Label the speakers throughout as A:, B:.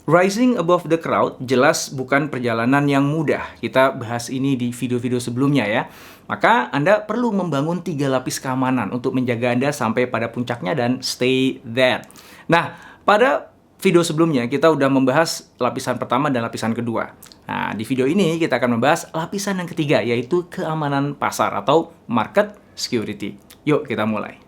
A: Rising above the crowd jelas bukan perjalanan yang mudah. Kita bahas ini di video-video sebelumnya ya. Maka Anda perlu membangun 3 lapis keamanan untuk menjaga Anda sampai pada puncaknya dan stay there. Nah, pada video sebelumnya kita udah membahas lapisan pertama dan lapisan kedua. Nah, di video ini kita akan membahas lapisan yang ketiga, yaitu keamanan pasar atau market security. Yuk kita mulai.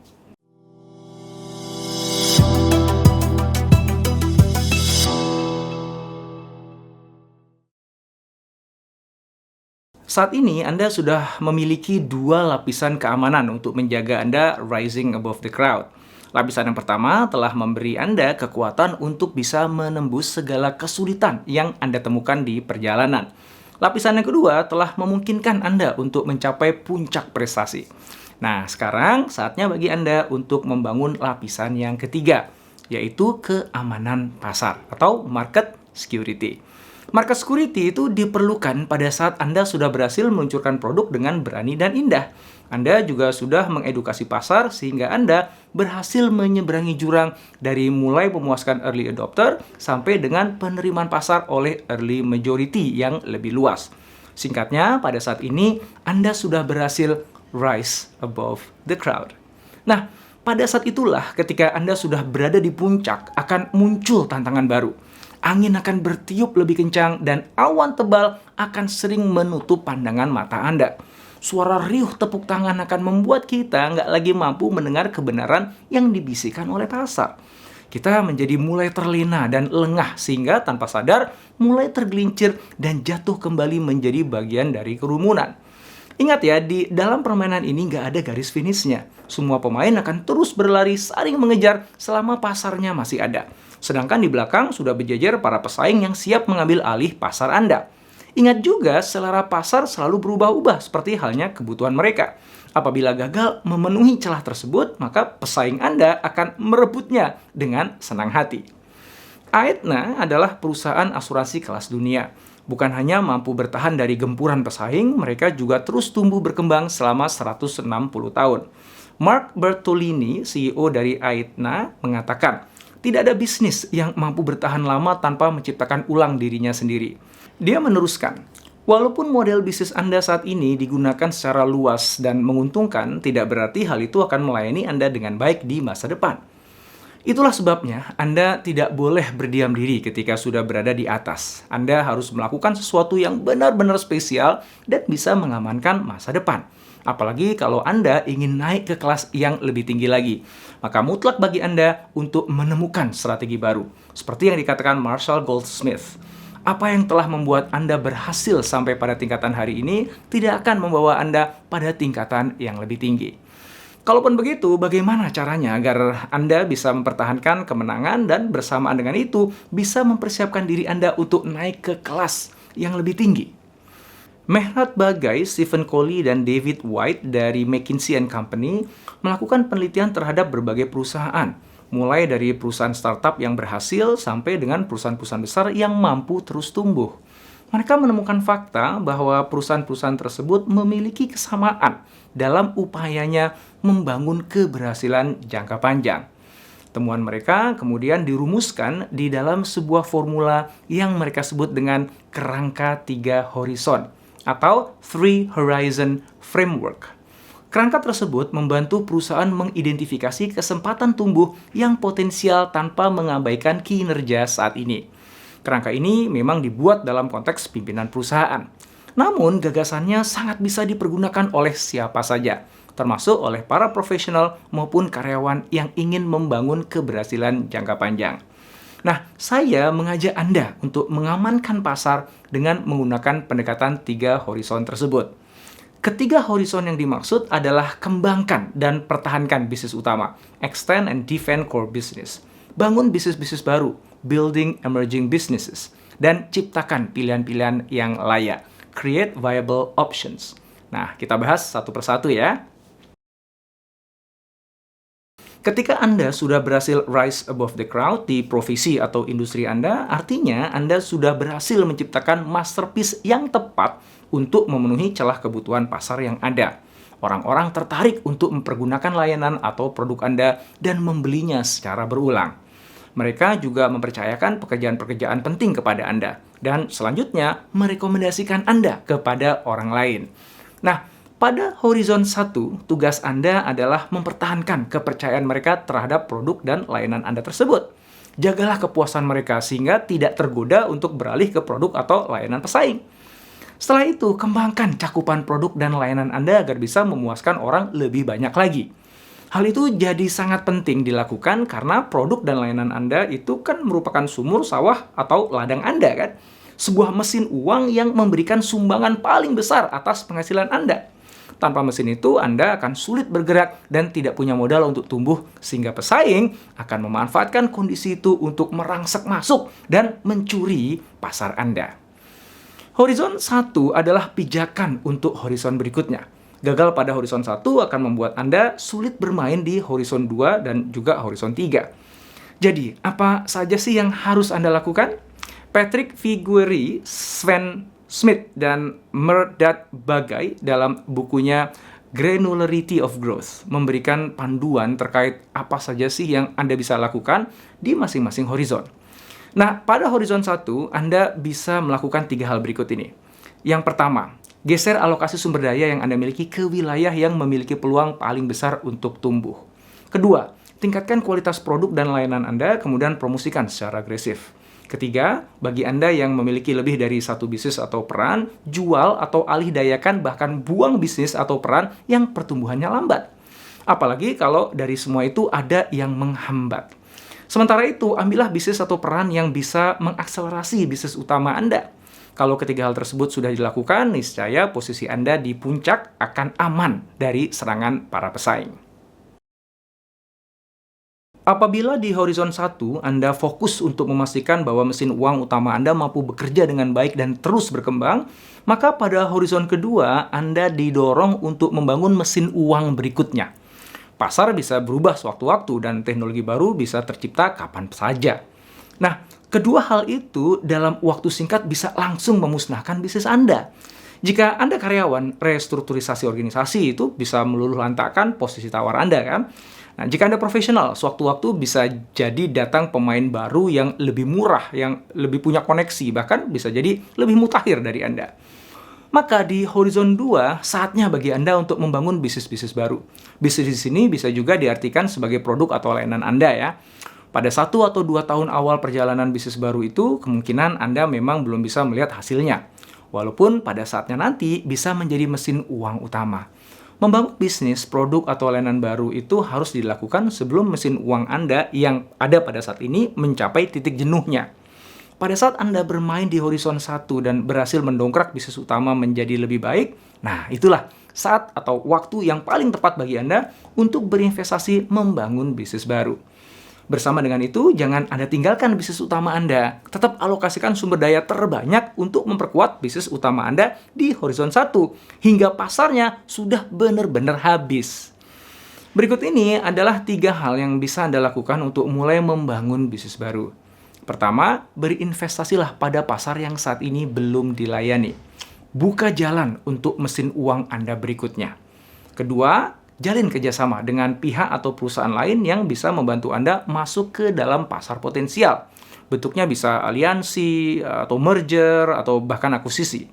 A: Saat ini Anda sudah memiliki 2 lapisan keamanan untuk menjaga Anda rising above the crowd. Lapisan yang pertama telah memberi Anda kekuatan untuk bisa menembus segala kesulitan yang Anda temukan di perjalanan. Lapisan yang kedua telah memungkinkan Anda untuk mencapai puncak prestasi. Nah, sekarang saatnya bagi Anda untuk membangun lapisan yang ketiga, yaitu keamanan pasar atau market security. Market security itu diperlukan pada saat Anda sudah berhasil meluncurkan produk dengan berani dan indah. Anda juga sudah mengedukasi pasar sehingga Anda berhasil menyeberangi jurang dari mulai memuaskan early adopter sampai dengan penerimaan pasar oleh early majority yang lebih luas. Singkatnya, pada saat ini Anda sudah berhasil rise above the crowd. Nah, pada saat itulah ketika Anda sudah berada di puncak akan muncul tantangan baru. Angin akan bertiup lebih kencang dan awan tebal akan sering menutup pandangan mata Anda. Suara riuh tepuk tangan akan membuat kita nggak lagi mampu mendengar kebenaran yang dibisikkan oleh pasar. Kita menjadi mulai terlena dan lengah sehingga tanpa sadar mulai tergelincir dan jatuh kembali menjadi bagian dari kerumunan. Ingat ya, di dalam permainan ini nggak ada garis finishnya. Semua pemain akan terus berlari saling mengejar selama pasarnya masih ada. Sedangkan di belakang sudah berjejer para pesaing yang siap mengambil alih pasar Anda. Ingat juga, selera pasar selalu berubah-ubah seperti halnya kebutuhan mereka. Apabila gagal memenuhi celah tersebut, maka pesaing Anda akan merebutnya dengan senang hati. Aetna adalah perusahaan asuransi kelas dunia. Bukan hanya mampu bertahan dari gempuran pesaing, mereka juga terus tumbuh berkembang selama 160 tahun. Mark Bertolini, CEO dari Aetna, mengatakan, tidak ada bisnis yang mampu bertahan lama tanpa menciptakan ulang dirinya sendiri. Dia meneruskan, walaupun model bisnis Anda saat ini digunakan secara luas dan menguntungkan, tidak berarti hal itu akan melayani Anda dengan baik di masa depan. Itulah sebabnya Anda tidak boleh berdiam diri ketika sudah berada di atas. Anda harus melakukan sesuatu yang benar-benar spesial dan bisa mengamankan masa depan. Apalagi kalau Anda ingin naik ke kelas yang lebih tinggi lagi. Maka mutlak bagi Anda untuk menemukan strategi baru. Seperti yang dikatakan Marshall Goldsmith. Apa yang telah membuat Anda berhasil sampai pada tingkatan hari ini tidak akan membawa Anda pada tingkatan yang lebih tinggi. Kalaupun begitu, bagaimana caranya agar Anda bisa mempertahankan kemenangan dan bersamaan dengan itu bisa mempersiapkan diri Anda untuk naik ke kelas yang lebih tinggi? Mehnat Bagai, Stephen Coley, dan David White dari McKinsey & Company melakukan penelitian terhadap berbagai perusahaan, mulai dari perusahaan startup yang berhasil sampai dengan perusahaan-perusahaan besar yang mampu terus tumbuh. Mereka menemukan fakta bahwa perusahaan-perusahaan tersebut memiliki kesamaan dalam upayanya membangun keberhasilan jangka panjang. Temuan mereka kemudian dirumuskan di dalam sebuah formula yang mereka sebut dengan kerangka 3 horizon atau Three Horizon Framework. Kerangka tersebut membantu perusahaan mengidentifikasi kesempatan tumbuh yang potensial tanpa mengabaikan kinerja saat ini. Kerangka ini memang dibuat dalam konteks pimpinan perusahaan. Namun, gagasannya sangat bisa dipergunakan oleh siapa saja, termasuk oleh para profesional maupun karyawan yang ingin membangun keberhasilan jangka panjang. Nah, saya mengajak Anda untuk mengamankan pasar dengan menggunakan pendekatan 3 horizon tersebut. Ketiga horizon yang dimaksud adalah kembangkan dan pertahankan bisnis utama, extend and defend core business, bangun bisnis-bisnis baru, building emerging businesses, dan ciptakan pilihan-pilihan yang layak, create viable options. Nah, kita bahas satu persatu ya. Ketika Anda sudah berhasil rise above the crowd di profesi atau industri Anda, artinya Anda sudah berhasil menciptakan masterpiece yang tepat untuk memenuhi celah kebutuhan pasar yang ada. Orang-orang tertarik untuk mempergunakan layanan atau produk Anda dan membelinya secara berulang. Mereka juga mempercayakan pekerjaan-pekerjaan penting kepada Anda. Dan selanjutnya, merekomendasikan Anda kepada orang lain. Nah, pada horizon 1, tugas Anda adalah mempertahankan kepercayaan mereka terhadap produk dan layanan Anda tersebut. Jagalah kepuasan mereka sehingga tidak tergoda untuk beralih ke produk atau layanan pesaing. Setelah itu, kembangkan cakupan produk dan layanan Anda agar bisa memuaskan orang lebih banyak lagi. Hal itu jadi sangat penting dilakukan karena produk dan layanan Anda itu kan merupakan sumur, sawah, atau ladang Anda kan? Sebuah mesin uang yang memberikan sumbangan paling besar atas penghasilan Anda. Tanpa mesin itu, Anda akan sulit bergerak dan tidak punya modal untuk tumbuh, sehingga pesaing akan memanfaatkan kondisi itu untuk merangsek masuk dan mencuri pasar Anda. Horizon 1 adalah pijakan untuk horizon berikutnya. Gagal pada horizon 1 akan membuat Anda sulit bermain di horizon 2 dan juga horizon 3. Jadi, apa saja sih yang harus Anda lakukan? Patrick Figueri, Sven Smith, dan Mehrdad Bagay dalam bukunya Granularity of Growth memberikan panduan terkait apa saja sih yang Anda bisa lakukan di masing-masing horizon. Nah, pada horizon 1, Anda bisa melakukan 3 hal berikut ini. Yang pertama, geser alokasi sumber daya yang Anda miliki ke wilayah yang memiliki peluang paling besar untuk tumbuh. Kedua, tingkatkan kualitas produk dan layanan Anda, kemudian promosikan secara agresif. Ketiga, bagi Anda yang memiliki lebih dari satu bisnis atau peran, jual atau alih dayakan bahkan buang bisnis atau peran yang pertumbuhannya lambat. Apalagi kalau dari semua itu ada yang menghambat. Sementara itu, ambillah bisnis atau peran yang bisa mengakselerasi bisnis utama Anda. Kalau ketiga hal tersebut sudah dilakukan, niscaya posisi Anda di puncak akan aman dari serangan para pesaing. Apabila di horizon 1, Anda fokus untuk memastikan bahwa mesin uang utama Anda mampu bekerja dengan baik dan terus berkembang, maka pada horizon kedua, Anda didorong untuk membangun mesin uang berikutnya. Pasar bisa berubah sewaktu-waktu dan teknologi baru bisa tercipta kapan saja. Nah, kedua hal itu dalam waktu singkat bisa langsung memusnahkan bisnis Anda. Jika Anda karyawan, restrukturisasi organisasi itu bisa meluluhlantahkan posisi tawar Anda kan? Nah, jika Anda profesional, sewaktu-waktu bisa jadi datang pemain baru yang lebih murah, yang lebih punya koneksi, bahkan bisa jadi lebih mutakhir dari Anda. Maka di horizon 2, saatnya bagi Anda untuk membangun bisnis-bisnis baru. Bisnis di sini bisa juga diartikan sebagai produk atau layanan Anda ya. Pada 1 atau 2 tahun awal perjalanan bisnis baru itu, kemungkinan Anda memang belum bisa melihat hasilnya. Walaupun pada saatnya nanti bisa menjadi mesin uang utama. Membangun bisnis, produk, atau layanan baru itu harus dilakukan sebelum mesin uang Anda yang ada pada saat ini mencapai titik jenuhnya. Pada saat Anda bermain di horizon 1 dan berhasil mendongkrak bisnis utama menjadi lebih baik, nah itulah saat atau waktu yang paling tepat bagi Anda untuk berinvestasi membangun bisnis baru. Bersama dengan itu, jangan Anda tinggalkan bisnis utama Anda. Tetap alokasikan sumber daya terbanyak untuk memperkuat bisnis utama Anda di horizon 1 hingga pasarnya sudah benar-benar habis. Berikut ini adalah 3 hal yang bisa Anda lakukan untuk mulai membangun bisnis baru. Pertama, berinvestasilah pada pasar yang saat ini belum dilayani. Buka jalan untuk mesin uang Anda berikutnya. Kedua, jalin kerjasama dengan pihak atau perusahaan lain yang bisa membantu Anda masuk ke dalam pasar potensial. Bentuknya bisa aliansi, atau merger, atau bahkan akuisisi.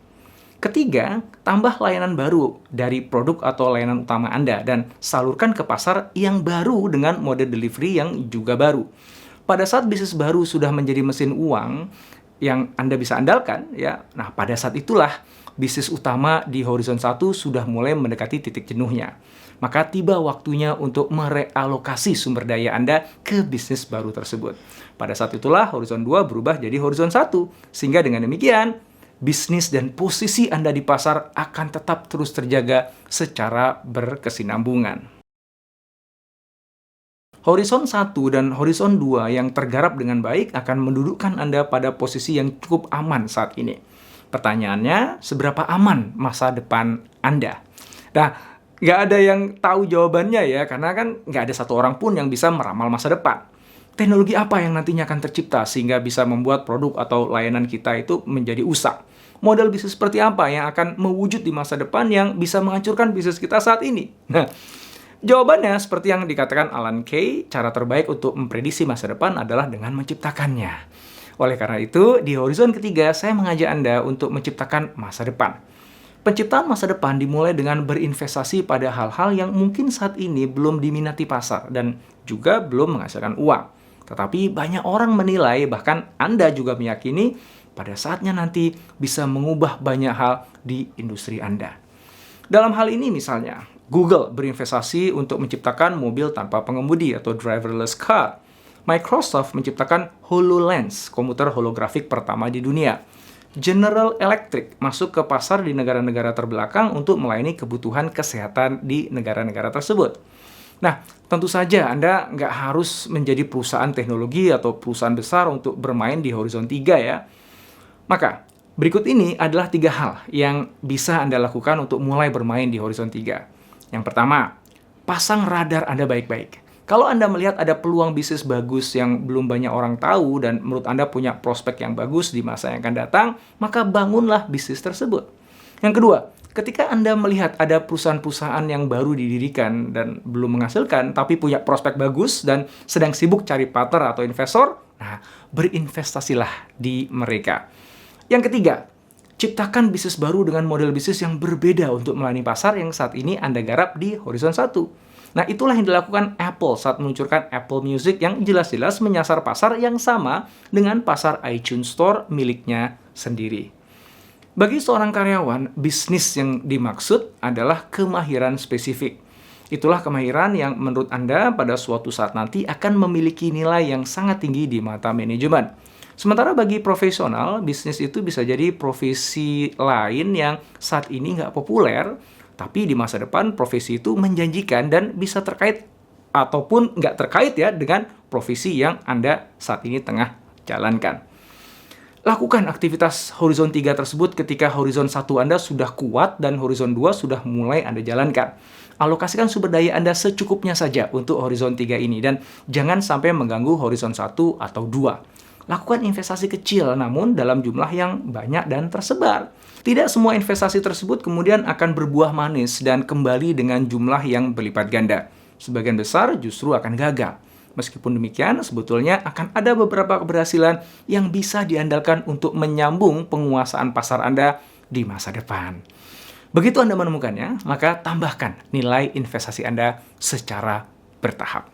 A: Ketiga, tambah layanan baru dari produk atau layanan utama Anda dan salurkan ke pasar yang baru dengan mode delivery yang juga baru. Pada saat bisnis baru sudah menjadi mesin uang yang Anda bisa andalkan, ya. Nah, pada saat itulah bisnis utama di horizon 1 sudah mulai mendekati titik jenuhnya. Maka tiba waktunya untuk merealokasi sumber daya Anda ke bisnis baru tersebut. Pada saat itulah horizon 2 berubah jadi horizon 1. Sehingga dengan demikian, bisnis dan posisi Anda di pasar akan tetap terus terjaga secara berkesinambungan. Horizon 1 dan horizon 2 yang tergarap dengan baik akan mendudukkan Anda pada posisi yang cukup aman saat ini. Pertanyaannya, seberapa aman masa depan Anda? Nah, nggak ada yang tahu jawabannya ya, karena kan nggak ada satu orang pun yang bisa meramal masa depan. Teknologi apa yang nantinya akan tercipta sehingga bisa membuat produk atau layanan kita itu menjadi usang? Model bisnis seperti apa yang akan mewujud di masa depan yang bisa menghancurkan bisnis kita saat ini? Nah, Jawabannya, seperti yang dikatakan Alan Kay, cara terbaik untuk memprediksi masa depan adalah dengan menciptakannya. Oleh karena itu, di horizon ketiga, saya mengajak Anda untuk menciptakan masa depan. Penciptaan masa depan dimulai dengan berinvestasi pada hal-hal yang mungkin saat ini belum diminati pasar dan juga belum menghasilkan uang. Tetapi banyak orang menilai, bahkan Anda juga meyakini, pada saatnya nanti bisa mengubah banyak hal di industri Anda. Dalam hal ini misalnya, Google berinvestasi untuk menciptakan mobil tanpa pengemudi atau driverless car. Microsoft menciptakan HoloLens, komputer holografik pertama di dunia. General Electric masuk ke pasar di negara-negara terbelakang untuk melayani kebutuhan kesehatan di negara-negara tersebut. Nah, tentu saja Anda nggak harus menjadi perusahaan teknologi atau perusahaan besar untuk bermain di horizon 3 ya. Maka, berikut ini adalah 3 hal yang bisa Anda lakukan untuk mulai bermain di horizon 3. Yang pertama, pasang radar Anda baik-baik. Kalau Anda melihat ada peluang bisnis bagus yang belum banyak orang tahu dan menurut Anda punya prospek yang bagus di masa yang akan datang, maka bangunlah bisnis tersebut. Yang kedua, ketika Anda melihat ada perusahaan-perusahaan yang baru didirikan dan belum menghasilkan, tapi punya prospek bagus dan sedang sibuk cari partner atau investor, nah, berinvestasilah di mereka. Yang ketiga, ciptakan bisnis baru dengan model bisnis yang berbeda untuk melayani pasar yang saat ini Anda garap di horizon 1. Nah, itulah yang dilakukan Apple saat meluncurkan Apple Music yang jelas-jelas menyasar pasar yang sama dengan pasar iTunes Store miliknya sendiri. Bagi seorang karyawan, bisnis yang dimaksud adalah kemahiran spesifik. Itulah kemahiran yang menurut Anda pada suatu saat nanti akan memiliki nilai yang sangat tinggi di mata manajemen. Sementara bagi profesional, bisnis itu bisa jadi profesi lain yang saat ini nggak populer, tapi di masa depan profesi itu menjanjikan dan bisa terkait ataupun nggak terkait ya dengan profesi yang Anda saat ini tengah jalankan. Lakukan aktivitas horizon 3 tersebut ketika horizon 1 Anda sudah kuat dan horizon 2 sudah mulai Anda jalankan. Alokasikan sumber daya Anda secukupnya saja untuk horizon 3 ini dan jangan sampai mengganggu horizon 1 atau 2. Lakukan investasi kecil namun dalam jumlah yang banyak dan tersebar. Tidak semua investasi tersebut kemudian akan berbuah manis dan kembali dengan jumlah yang berlipat ganda. Sebagian besar justru akan gagal. Meskipun demikian, sebetulnya akan ada beberapa keberhasilan yang bisa diandalkan untuk menyambung penguasaan pasar Anda di masa depan. Begitu Anda menemukannya, maka tambahkan nilai investasi Anda secara bertahap.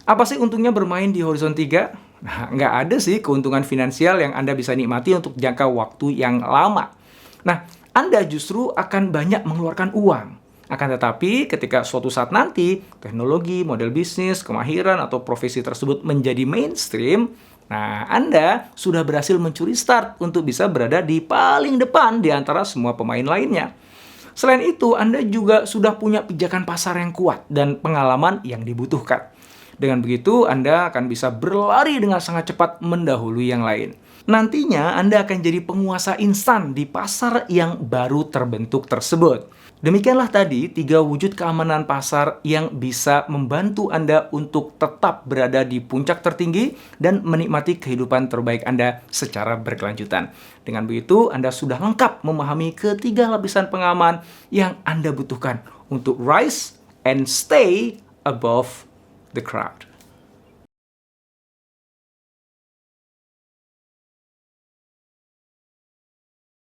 A: Apa sih untungnya bermain di horizon 3? Nah, nggak ada sih keuntungan finansial yang Anda bisa nikmati untuk jangka waktu yang lama. Nah, Anda justru akan banyak mengeluarkan uang. Akan tetapi, ketika suatu saat nanti, teknologi, model bisnis, kemahiran, atau profesi tersebut menjadi mainstream, nah, Anda sudah berhasil mencuri start untuk bisa berada di paling depan di antara semua pemain lainnya. Selain itu, Anda juga sudah punya pijakan pasar yang kuat dan pengalaman yang dibutuhkan. Dengan begitu, Anda akan bisa berlari dengan sangat cepat mendahului yang lain. Nantinya, Anda akan jadi penguasa instan di pasar yang baru terbentuk tersebut. Demikianlah tadi 3 wujud keamanan pasar yang bisa membantu Anda untuk tetap berada di puncak tertinggi dan menikmati kehidupan terbaik Anda secara berkelanjutan. Dengan begitu, Anda sudah lengkap memahami ketiga lapisan pengaman yang Anda butuhkan untuk rise and stay above the crowd.